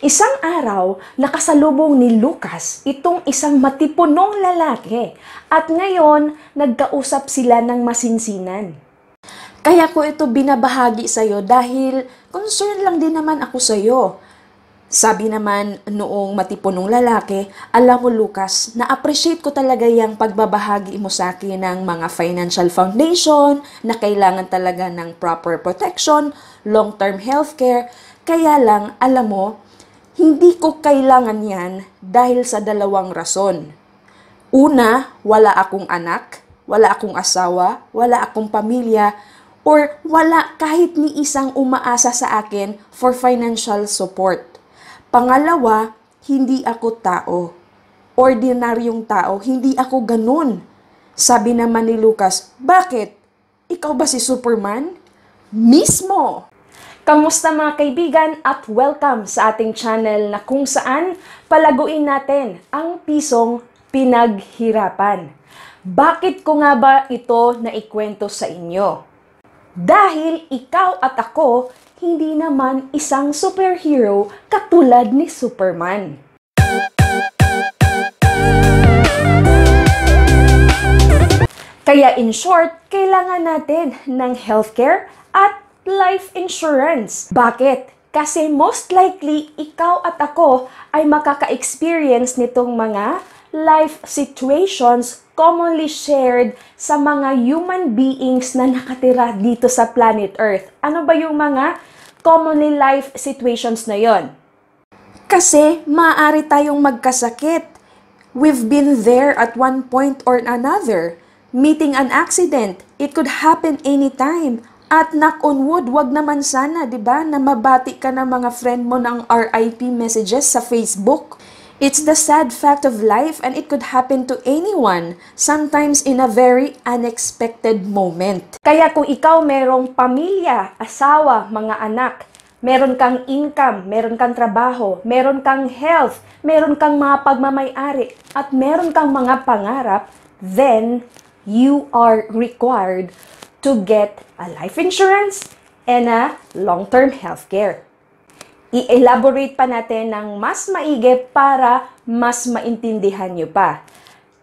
Isang araw, nakasalubong ni Lucas itong isang matipunong lalaki at ngayon nagkausap sila ng masinsinan. Kaya ko ito binabahagi sa'yo dahil concern lang din naman ako sa'yo. Sabi naman noong matipunong lalaki, alam mo Lucas, na-appreciate ko talaga yung pagbabahagi mo sa akin ng mga financial foundation na kailangan talaga ng proper protection, long-term healthcare. Kaya lang, alam mo, hindi ko kailangan yan dahil sa dalawang rason. Una, wala akong anak, wala akong asawa, wala akong pamilya, or wala kahit ni isang umaasa sa akin for financial support. Pangalawa, hindi ako tao. Ordinaryong tao, hindi ako ganun. Sabi naman ni Lucas, bakit? Ikaw ba si Superman? Mismo! Kamusta mga kaibigan at welcome sa ating channel na kung saan palaguin natin ang pisong pinaghirapan. Bakit ko nga ba ito naikwento sa inyo? Dahil ikaw at ako hindi naman isang superhero katulad ni Superman. Kaya in short, kailangan natin ng healthcare at life insurance. Bakit? Kasi most likely, ikaw at ako ay makaka-experience nitong mga life situations commonly shared sa mga human beings na nakatira dito sa planet Earth. Ano ba yung mga commonly life situations na yon? Kasi maaari tayong magkasakit. We've been there at one point or another. Meeting an accident, it could happen anytime. At knock on wood, wag naman sana, di ba, na mabati ka ng mga friend mo ng RIP messages sa Facebook. It's the sad fact of life and it could happen to anyone, sometimes in a very unexpected moment. Kaya kung ikaw merong pamilya, asawa, mga anak, meron kang income, meron kang trabaho, meron kang health, meron kang mga pagmamay-ari, at meron kang mga pangarap, then you are required to get a life insurance and a long-term healthcare. I-elaborate pa natin ng mas maigi para mas maintindihan nyo pa.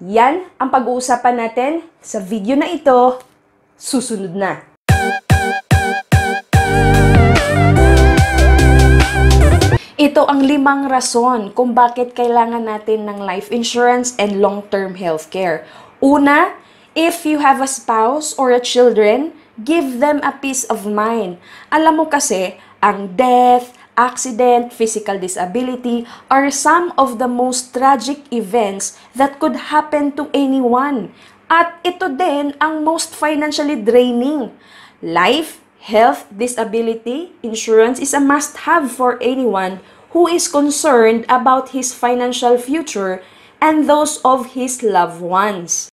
Yan ang pag-uusapan natin sa video na ito. Susunod na. Ito ang 5 rason kung bakit kailangan natin ng life insurance and long-term healthcare. Una, if you have a spouse or a children, give them a peace of mind. Alam mo kasi, ang death, accident, physical disability are some of the most tragic events that could happen to anyone. At ito din ang most financially draining. Life, health, disability, insurance is a must-have for anyone who is concerned about his financial future and those of his loved ones.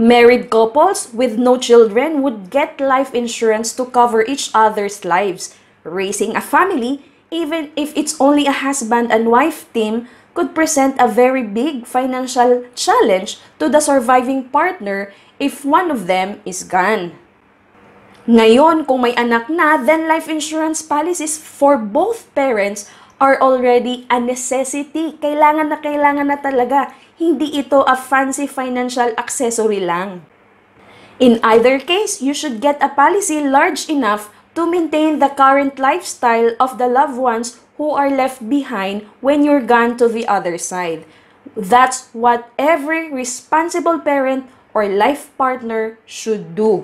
Married couples with no children would get life insurance to cover each other's lives. Raising a family, even if it's only a husband and wife team, could present a very big financial challenge to the surviving partner if one of them is gone. Ngayon, kung may anak na, then life insurance policies for both parents are already a necessity. Kailangan na talaga. Hindi ito a fancy financial accessory lang. In either case, you should get a policy large enough to maintain the current lifestyle of the loved ones who are left behind when you're gone to the other side. That's what every responsible parent or life partner should do.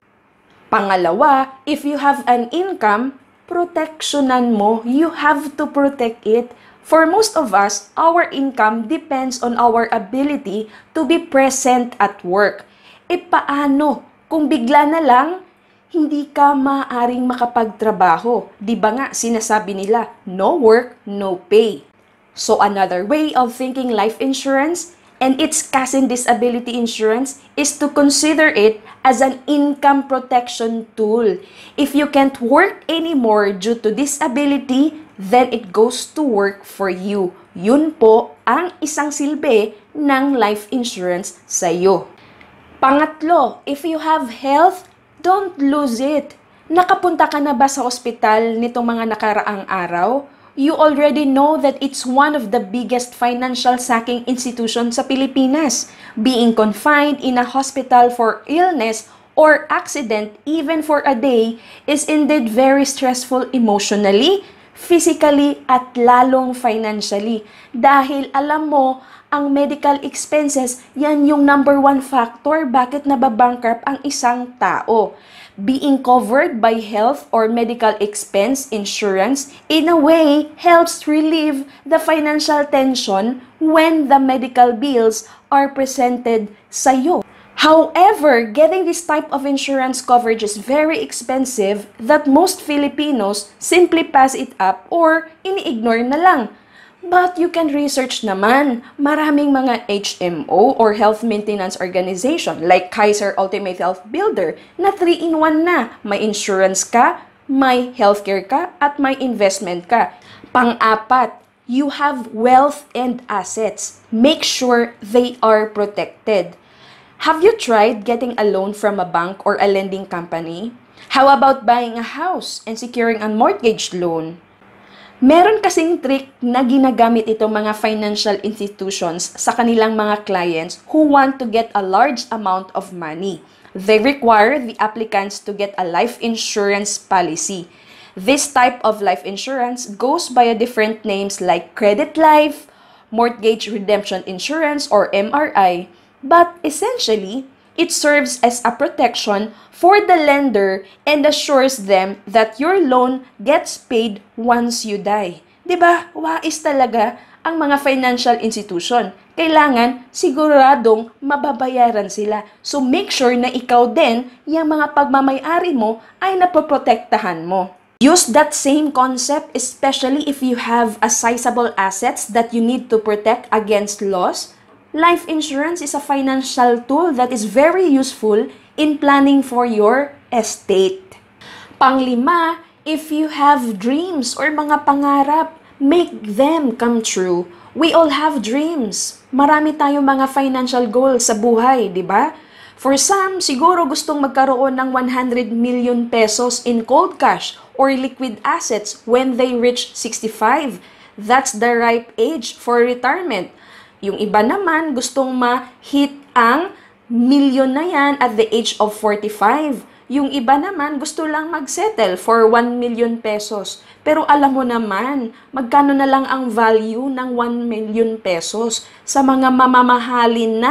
Pangalawa, if you have an income, protectionan mo. You have to protect it. For most of us, our income depends on our ability to be present at work. E paano kung bigla na lang hindi ka maaaring makapagtrabaho? Di ba nga sinasabi nila, no work, no pay. So another way of thinking life insurance and its cousin disability insurance is to consider it as an income protection tool. If you can't work anymore due to disability, then it goes to work for you. Yun po ang isang silbi ng life insurance sa iyo. Pangatlo, if you have health, don't lose it. Nakapunta ka na ba sa ospital nitong mga nakaraang araw? You already know that it's one of the biggest financial sacking institutions sa Pilipinas. Being confined in a hospital for illness or accident even for a day is indeed very stressful emotionally, physically, at lalong financially. Dahil alam mo, ang medical expenses, yan yung number one factor bakit nababankrupt ang isang tao. Being covered by health or medical expense insurance, in a way, helps relieve the financial tension when the medical bills are presented sa'yo. However, getting this type of insurance coverage is very expensive that most Filipinos simply pass it up or ini-ignore na lang. But you can research naman. Maraming mga HMO or health maintenance organization like Kaiser Ultimate Health Builder na 3-in-1 na. May insurance ka, may healthcare ka, at may investment ka. Pang-apat, you have wealth and assets. Make sure they are protected. Have you tried getting a loan from a bank or a lending company? How about buying a house and securing a mortgage loan? Meron kasing trick na ginagamit itong mga financial institutions sa kanilang mga clients who want to get a large amount of money. They require the applicants to get a life insurance policy. This type of life insurance goes by a different names like credit life, mortgage redemption insurance or MRI, but essentially, it serves as a protection for the lender and assures them that your loan gets paid once you die. 'Di ba? Wais talaga ang mga financial institution. Kailangan siguradong mababayaran sila. So make sure na ikaw din, yung mga pagmamay-ari mo ay napoprotektahan mo. Use that same concept especially if you have a sizable assets that you need to protect against loss. Life insurance is a financial tool that is very useful in planning for your estate. Panglima, if you have dreams or mga pangarap, make them come true. We all have dreams. Marami tayong mga financial goals sa buhay, di ba? For some, siguro gustong magkaroon ng 100 million pesos in cold cash or liquid assets when they reach 65. That's the ripe age for retirement. Yung iba naman gustong ma-hit ang milyon na yan at the age of 45. Yung iba naman gusto lang mag-settle for 1 million pesos. Pero alam mo naman, magkano na lang ang value ng 1 million pesos sa mga mamamahalin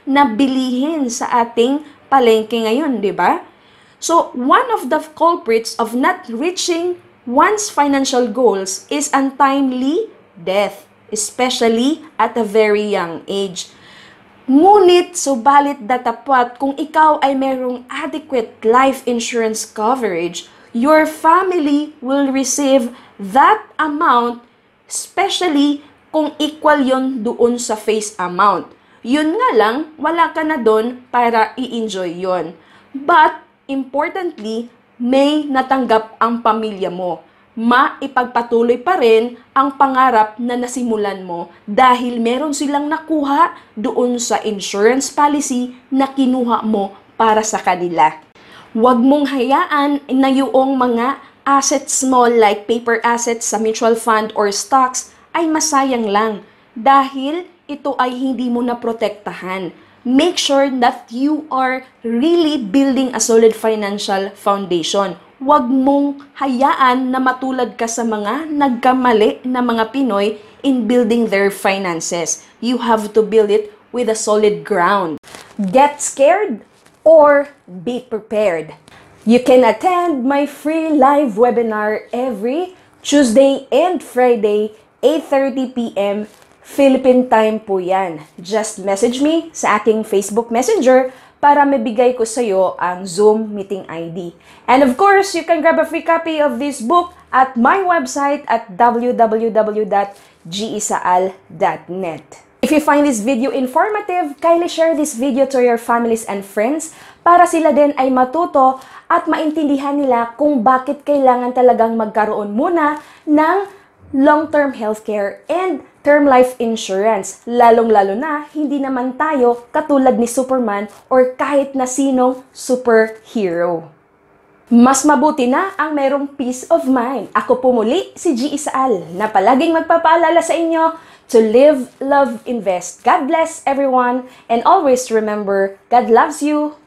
na bilihin sa ating palengke ngayon, di ba? So, one of the culprits of not reaching one's financial goals is untimely death, especially at a very young age. Ngunit, subalit datapat kung ikaw ay merong adequate life insurance coverage, your family will receive that amount, especially kung equal yon doon sa face amount. Yun nga lang, wala ka na doon para i-enjoy yon. But, importantly, may natanggap ang pamilya mo. Maipagpatuloy pa rin ang pangarap na nasimulan mo dahil meron silang nakuha doon sa insurance policy na kinuha mo para sa kanila. Huwag mong hayaan na yung mga assets mo like paper assets sa mutual fund or stocks ay masayang lang dahil ito ay hindi mo na protektahan. Make sure that you are really building a solid financial foundation. Huwag mong hayaan na matulad ka sa mga nagkamali na mga Pinoy in building their finances. You have to build it with a solid ground. Get scared or be prepared. You can attend my free live webinar every Tuesday and Friday, 8:30 p.m. Philippine time po yan. Just message me sa aking Facebook Messenger para mabigay ko sa iyo ang Zoom meeting ID. And of course, you can grab a free copy of this book at my website at www.gisaal.net. If you find this video informative, kindly share this video to your families and friends para sila din ay matuto at maintindihan nila kung bakit kailangan talagang magkaroon muna ng long-term healthcare and term life insurance. Lalong-lalo na, hindi naman tayo katulad ni Superman or kahit na sinong superhero. Mas mabuti na ang merong peace of mind. Ako po muli, si G. Isaal, na palaging magpapaalala sa inyo to live, love, invest. God bless everyone, and always remember, God loves you.